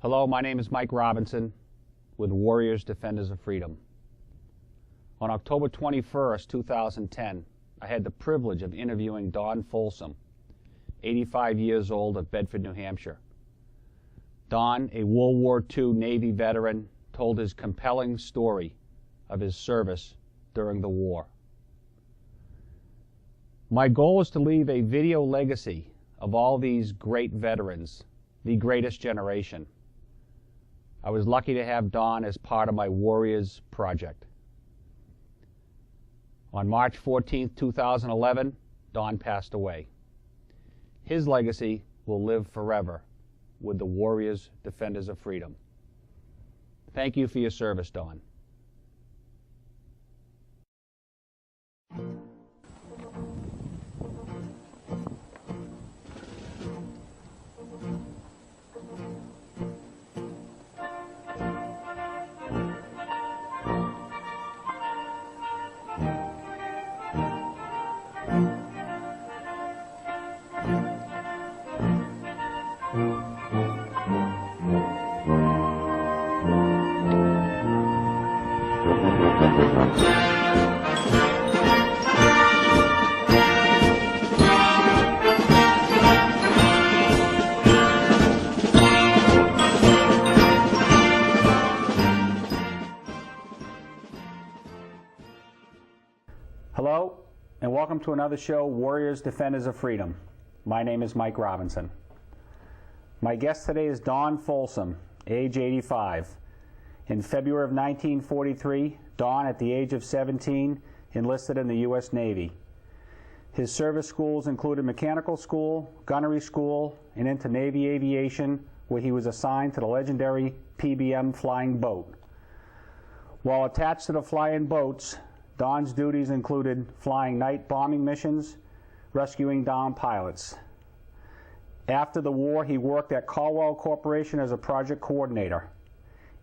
Hello, my name is Mike Robinson with Warriors Defenders of Freedom. On October 21st, 2010, I had the privilege of interviewing Don Folsom, 85 years old, of Bedford, New Hampshire. Don, a World War II Navy veteran, told his compelling story of his service during the war. My goal was to leave a video legacy of all these great veterans, the greatest generation. I was lucky to have Don as part of my Warriors project. On March 14, 2011, Don passed away. His legacy will live forever with the Warriors Defenders of Freedom. Thank you for your service, Don. Hello, and welcome to another show, Warriors Defenders of Freedom. My name is Mike Robinson. My guest today is Don Folsom, age 85. In February of 1943, Don, at the age of 17, enlisted in the U.S. Navy. His service schools included mechanical school, gunnery school, and into Navy aviation, where he was assigned to the legendary PBM flying boat. While attached to the flying boats, Don's duties included flying night bombing missions, rescuing downed pilots. After the war, he worked at Caldwell Corporation as a project coordinator,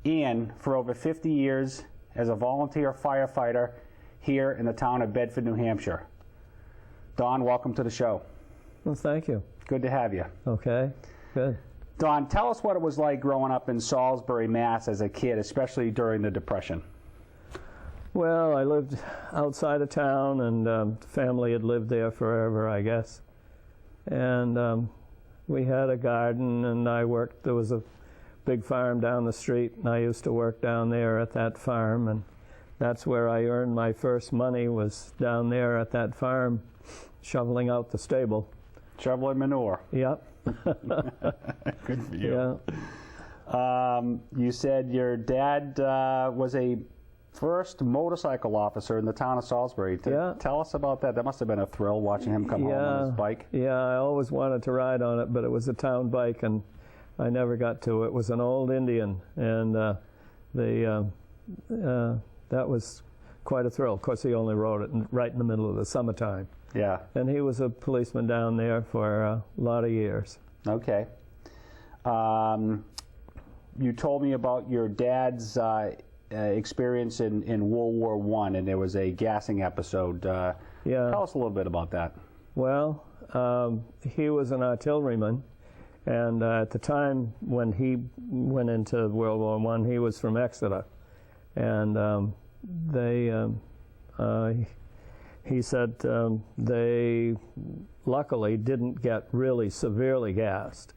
and for over 50 years as a volunteer firefighter here in the town of Bedford, New Hampshire. Don, welcome to the show. Well, thank you. Good to have you. Okay, good. Don, tell us what it was like growing up in Salisbury, Mass. as a kid, especially during the Depression. Well, I lived outside of town, and family had lived there forever, I guess. And we had a garden, and I worked. There was a big farm down the street, and I used to work down there at that farm, and that's where I earned my first money, was down there at that farm, shoveling out the stable. Shoveling manure. Yep. Good for you. Yeah. You said your dad was a first motorcycle officer in the town of Salisbury. Yeah. Tell us about that. That must have been a thrill, watching him come home on his bike. Yeah, I always wanted to ride on it, but it was a town bike, and I never got to. It was an old Indian, and that was quite a thrill. Of course, he only rode it right in the middle of the summertime. Yeah. And he was a policeman down there for a lot of years. Okay. You told me about your dad's experience in World War I, and there was a gassing episode. Yeah. Tell us a little bit about that. Well, he was an artilleryman, and at the time when he went into World War I, he was from Exeter, and he said they luckily didn't get really severely gassed,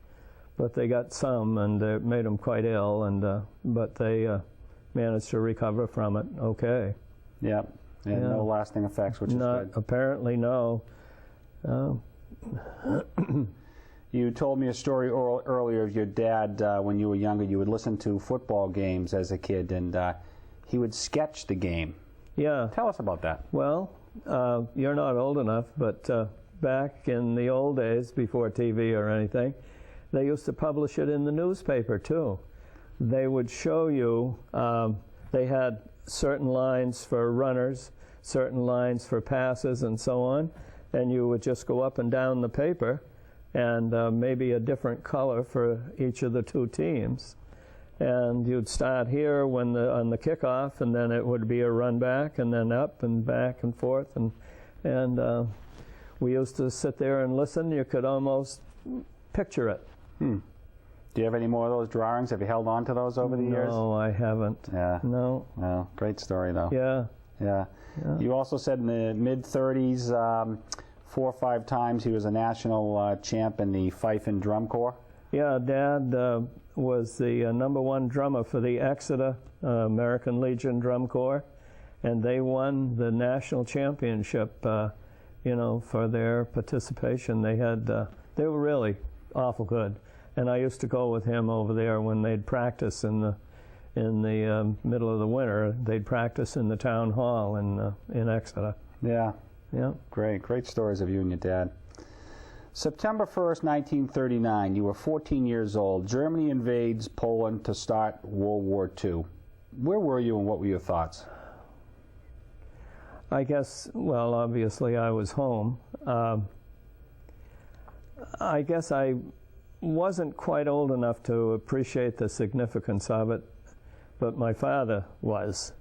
but they got some, and it made them quite ill, and but they managed to recover from it okay. Yeah, and no lasting effects, which is good. Apparently, no. You told me a story earlier of your dad. When you were younger, you would listen to football games as a kid, and he would sketch the game. Yeah. Tell us about that. Well, you're not old enough, but back in the old days, before TV or anything, they used to publish it in the newspaper, too. They would show you, they had certain lines for runners, certain lines for passes, and so on, and you would just go up and down the paper, and maybe a different color for each of the two teams. And you'd start here on the kickoff, and then it would be a run back, and then up and back and forth, and we used to sit there and listen. You could almost picture it. Do Do you have any more of those drawings? Have you held on to those over the years? No, I haven't. Yeah. No. Well, great story, though. Yeah. Yeah. You also said in the mid-30s, 4 or 5 times he was a national champ in the fife and drum corps. Yeah, Dad was the #1 drummer for the Exeter American Legion Drum Corps, and they won the national championship, for their participation. They were really awful good, and I used to go with him over there when they'd practice in the middle of the winter. They'd practice in the town hall in Exeter. Yeah. Yeah. Great stories of you and your dad. September 1st, 1939, you were 14 years old. Germany invades Poland to start World War II. Where were you and what were your thoughts? I guess, well, obviously I was home. I guess I wasn't quite old enough to appreciate the significance of it, but my father was.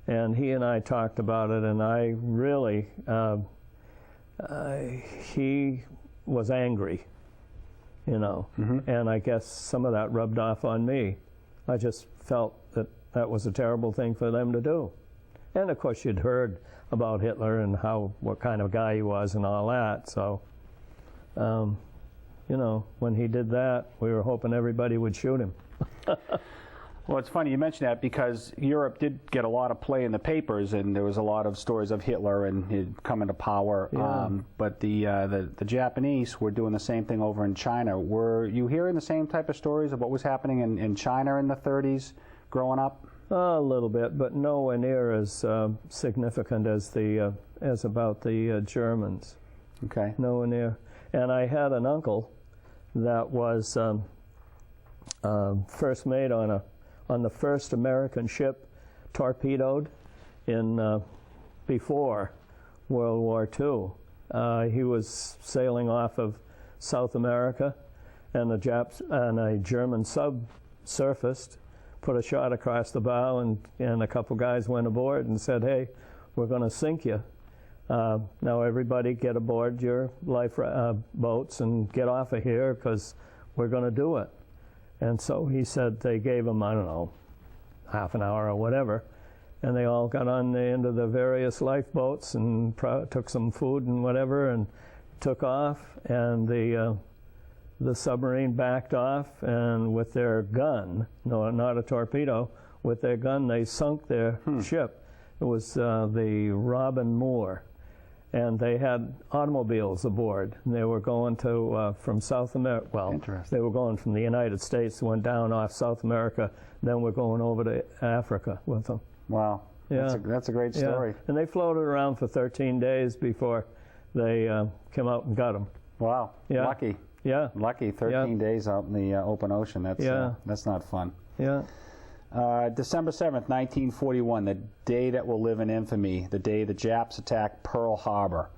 And he and I talked about it, and I really, he was angry, and I guess some of that rubbed off on me. I just felt that was a terrible thing for them to do. And of course you'd heard about Hitler and what kind of guy he was and all that, so when he did that, we were hoping everybody would shoot him. Well, it's funny you mention that because Europe did get a lot of play in the papers, and there was a lot of stories of Hitler and him coming to power. Yeah. But the Japanese were doing the same thing over in China. Were you hearing the same type of stories of what was happening in China in the 30s growing up? A little bit, but nowhere near as significant as about the Germans. Okay. Nowhere near. And I had an uncle that was first mate on the first American ship torpedoed before World War II. He was sailing off of South America, and a German sub surfaced, put a shot across the bow, and a couple guys went aboard and said, "Hey, we're going to sink you. Now everybody get aboard your life boats and get off of here because we're going to do it." And so he said they gave him, I don't know, half an hour or whatever, and they all got on the end of the various lifeboats and took some food and whatever and took off, and the submarine backed off, and with their gun, no, not a torpedo, with their gun they sunk their ship. It was the Robin Moore, and they had automobiles aboard, and they were going to from South America. Well, they were going from the United States, went down off South America, then we're going over to Africa with them. Wow, yeah, that's a great story. Yeah. And they floated around for 13 days before they came out and got them. Wow, yeah. Lucky. Yeah, lucky. 13 days out in the open ocean. That's not fun. Yeah. December 7th, 1941, the day that will live in infamy, the day the Japs attacked Pearl Harbor.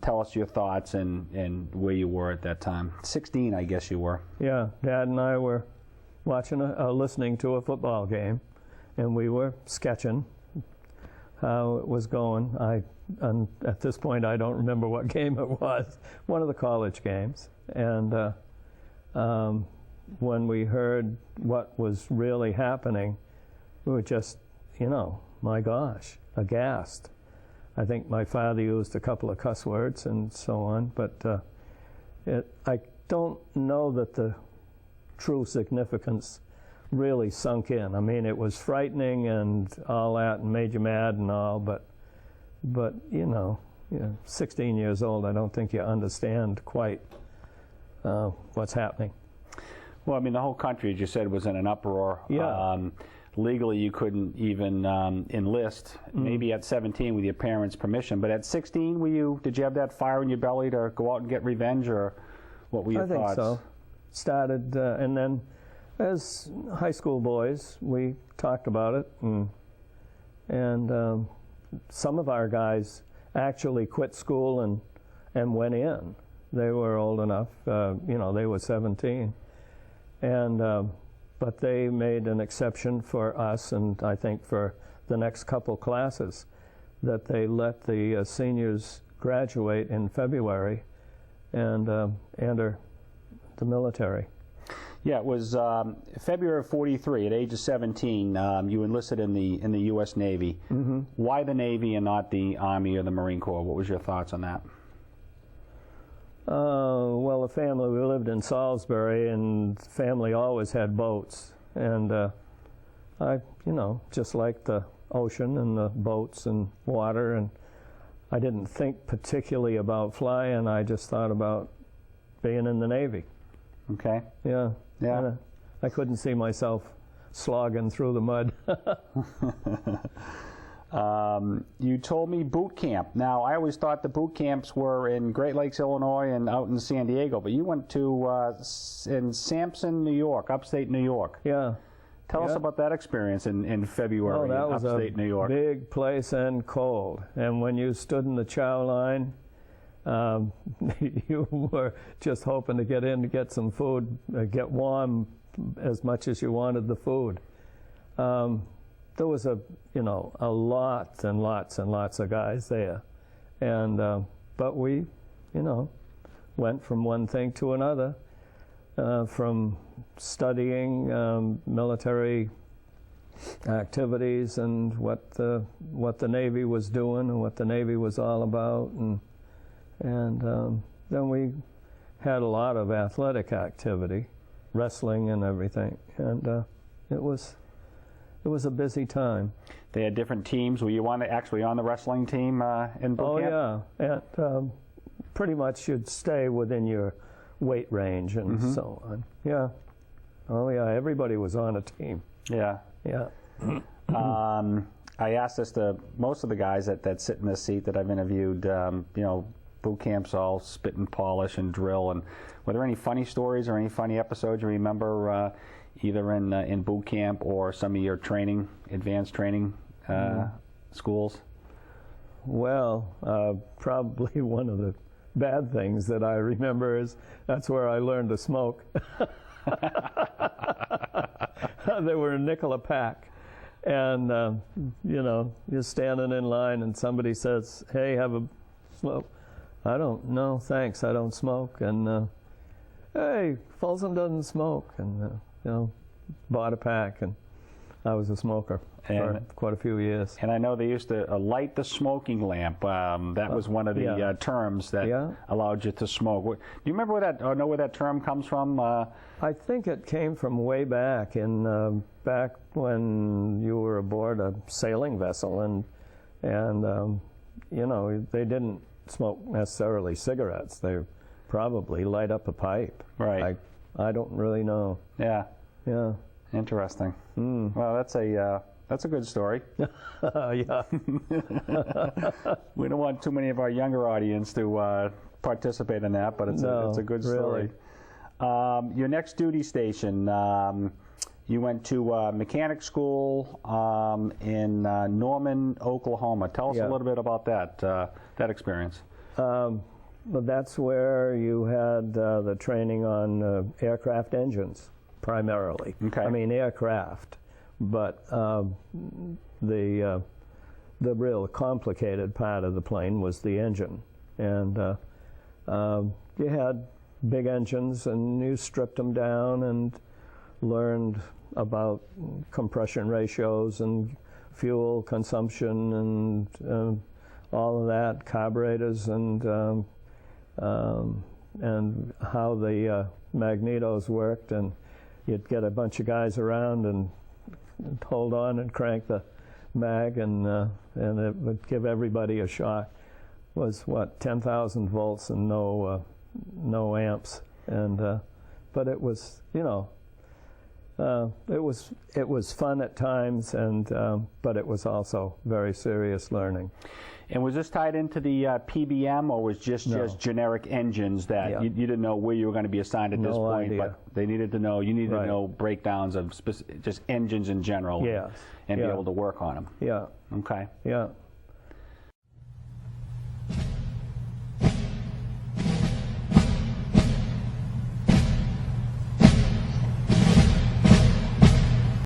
Tell us your thoughts and where you were at that time. 16, I guess you were. Yeah, Dad and I were listening to a football game, and we were sketching how it was going. At this point, I don't remember what game it was, one of the college games. And when we heard what was really happening, we were just, my gosh, aghast. I think my father used a couple of cuss words and so on, but I don't know that the true significance really sunk in. I mean, it was frightening and all that and made you mad and all, but 16 years old, I don't think you understand quite what's happening. Well, I mean, the whole country, as you said, was in an uproar. Yeah. Legally, you couldn't even enlist, maybe at 17 with your parents' permission. But at 16, did you have that fire in your belly to go out and get revenge, or what were your thoughts? I think so. Started, and then as high school boys, we talked about it, and some of our guys actually quit school and went in. They were old enough, they were 17. And but they made an exception for us, and I think for the next couple classes, that they let the seniors graduate in February and enter the military. Yeah, it was February of '43. At age of 17, you enlisted in the U.S. Navy. Mm-hmm. Why the Navy and not the Army or the Marine Corps? What was your thoughts on that? Well, the family, we lived in Salisbury, and the family always had boats. And I, just liked the ocean and the boats and water, and I didn't think particularly about flying. I just thought about being in the Navy. Okay. Yeah. Yeah. And, I couldn't see myself slogging through the mud. You told me boot camp. Now, I always thought the boot camps were in Great Lakes, Illinois, and out in San Diego, but you went to in Sampson, New York, upstate New York. Yeah. Tell us about that experience in February that in was upstate New York. Big place and cold. And when you stood in the chow line, you were just hoping to get in to get some food, get warm as much as you wanted the food. There was a lot and lots and lots of guys there, and but we, went from one thing to another, from studying military activities and what the Navy was doing and what the Navy was all about, and then we had a lot of athletic activity, wrestling and everything, and it was a busy time. They had different teams. Were you actually on the wrestling team in boot camp? Oh yeah, and pretty much you'd stay within your weight range and Mm-hmm. so on. Yeah. Oh yeah, everybody was on a team. Yeah. Yeah. I asked this to most of the guys that sit in this seat that I've interviewed. Boot camps all spit and polish and drill. And were there any funny stories or any funny episodes you remember, either in boot camp or some of your training, advanced training schools? Well, probably one of the bad things that I remember is that's where I learned to smoke. They were a nickel a pack. And, you're standing in line and somebody says, hey, have a smoke. I don't know, thanks, I don't smoke. And, hey, Folsom doesn't smoke. And, bought a pack, and I was a smoker for quite a few years. And I know they used to light the smoking lamp. That was one of the terms that allowed you to smoke. Do you remember know where that term comes from? I think it came from way back back when you were aboard a sailing vessel, and they didn't smoke necessarily cigarettes. They probably light up a pipe. Right. I don't really know. Yeah. Yeah. Interesting. Well, that's a good story. Yeah. We don't want too many of our younger audience to participate in that, but it's a good story. Really. Your next duty station, you went to mechanic school in Norman, Oklahoma. Tell us a little bit about that experience. Well, that's where you had the training on aircraft engines, primarily. Okay. I mean, aircraft, but the real complicated part of the plane was the engine, and you had big engines, and you stripped them down and learned about compression ratios and fuel consumption and all of that, carburetors, and how the magnetos worked, and you'd get a bunch of guys around and hold on and crank the mag, and it would give everybody a shock. It was 10,000 volts and no amps, and but it was it was fun at times, and but it was also very serious learning. And was this tied into the PBM, or was just generic engines that you didn't know where you were going to be assigned at this point, idea. but they needed to know, you needed to know breakdowns of just engines in general, and be able to work on them. Yeah. Okay. Yeah.